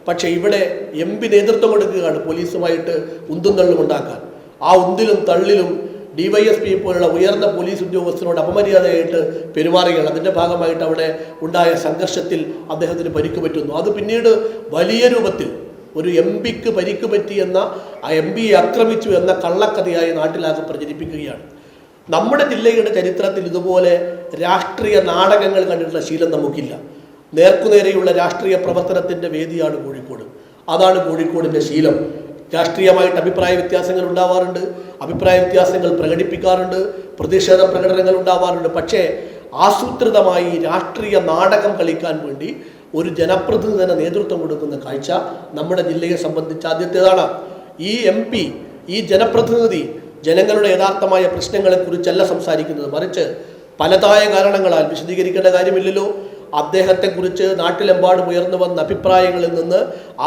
പക്ഷേ ഇവിടെ MP നേതൃത്വം കൊടുക്കുകയാണ് പോലീസുമായിട്ട് ഉന്തും തള്ളും ഉണ്ടാക്കാൻ. ആ ഉന്തിലും തള്ളിലും DYSP പോലുള്ള ഉയർന്ന പോലീസ് ഉദ്യോഗസ്ഥരോട് അപമര്യാദയായിട്ട് പെരുമാറുകയാണ്. അതിൻ്റെ ഭാഗമായിട്ട് അവിടെ ഉണ്ടായ സംഘർഷത്തിൽ അദ്ദേഹത്തിന് പരിക്ക് പറ്റുന്നു. അത് പിന്നീട് വലിയ രൂപത്തിൽ ഒരു MP-ക്ക് പരിക്ക് പറ്റിയെന്ന MP-യെ ആക്രമിച്ചു എന്ന കള്ളക്കഥയായി നാട്ടിലാകെ പ്രചരിപ്പിക്കുകയാണ്. നമ്മുടെ ജില്ലയുടെ ചരിത്രത്തിൽ ഇതുപോലെ രാഷ്ട്രീയ നാടകങ്ങൾ കണ്ടിട്ടുള്ള ശീലം നമുക്കില്ല. നേർക്കുനേരെയുള്ള രാഷ്ട്രീയ പ്രവർത്തനത്തിൻ്റെ വേദിയാണ് കോഴിക്കോട്. അതാണ് കോഴിക്കോടിൻ്റെ ശീലം. രാഷ്ട്രീയമായിട്ട് അഭിപ്രായ വ്യത്യാസങ്ങൾ ഉണ്ടാവാറുണ്ട്, അഭിപ്രായ വ്യത്യാസങ്ങൾ പ്രകടിപ്പിക്കാറുണ്ട്, പ്രതിഷേധ പ്രകടനങ്ങൾ ഉണ്ടാവാറുണ്ട്. പക്ഷേ ആസൂത്രിതമായി രാഷ്ട്രീയ നാടകം കളിക്കാൻ വേണ്ടി ഒരു ജനപ്രതിനിധിന് നേതൃത്വം കൊടുക്കുന്ന കാഴ്ച നമ്മുടെ ജില്ലയെ സംബന്ധിച്ച് ആദ്യത്തേതാണ്. ഈ MP, ഈ ജനപ്രതിനിധി ജനങ്ങളുടെ യഥാർത്ഥമായ പ്രശ്നങ്ങളെക്കുറിച്ചല്ല സംസാരിക്കുന്നത്, മറിച്ച് പലതായ കാരണങ്ങളാൽ വിശദീകരിക്കേണ്ട കാര്യമില്ലല്ലോ, അദ്ദേഹത്തെക്കുറിച്ച് നാട്ടിലെമ്പാടും ഉയർന്നു വന്ന അഭിപ്രായങ്ങളിൽ നിന്ന്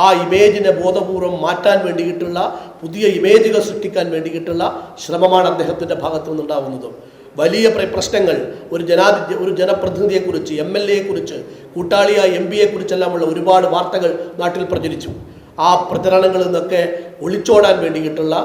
ആ ഇമേജിനെ ബോധപൂർവം മാറ്റാൻ വേണ്ടിയിട്ടുള്ള പുതിയ ഇമേജുകൾ സൃഷ്ടിക്കാൻ വേണ്ടിയിട്ടുള്ള ശ്രമമാണ് അദ്ദേഹത്തിൻ്റെ ഭാഗത്തു നിന്നുണ്ടാവുന്നത്. വലിയ പ്രശ്നങ്ങൾ ഒരു ജനപ്രതിനിധിയെക്കുറിച്ച്, MLA-യെക്കുറിച്ച്, കൂട്ടാളിയായ MP-യെക്കുറിച്ചെല്ലാമുള്ള ഒരുപാട് വാർത്തകൾ നാട്ടിൽ പ്രചരിച്ചു. ആ പ്രചരണങ്ങളിൽ നിന്നൊക്കെ ഒളിച്ചോടാൻ വേണ്ടിയിട്ടുള്ള,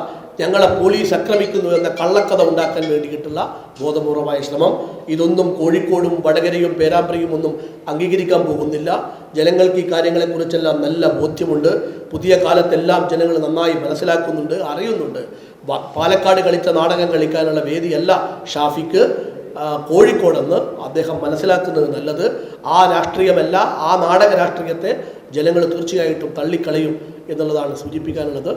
ഞങ്ങളെ പോലീസ് ആക്രമിക്കുന്നു എന്ന കള്ളക്കഥ ഉണ്ടാക്കാൻ വേണ്ടിയിട്ടുള്ള ബോധപൂർവമായ ശ്രമം, ഇതൊന്നും കോഴിക്കോടും വടകരയും പേരാമ്പ്രയും ഒന്നും അംഗീകരിക്കാൻ പോകുന്നില്ല. ജനങ്ങൾക്ക് ഈ കാര്യങ്ങളെക്കുറിച്ചെല്ലാം നല്ല ബോധ്യമുണ്ട്. പുതിയ കാലത്തെല്ലാം ജനങ്ങൾ നന്നായി മനസ്സിലാക്കുന്നുണ്ട്, അറിയുന്നുണ്ട്. പാലക്കാട് കളിച്ച നാടകം കളിക്കാനുള്ള വേദിയല്ല ഷാഫിക്ക് കോഴിക്കോടെന്ന് അദ്ദേഹം മനസ്സിലാക്കുന്നത് നല്ലത്. ആ രാഷ്ട്രീയമല്ല, ആ നാടക രാഷ്ട്രീയത്തെ ജനങ്ങൾ തീർച്ചയായിട്ടും തള്ളിക്കളയും എന്നുള്ളതാണ് സൂചിപ്പിക്കാനുള്ളത്.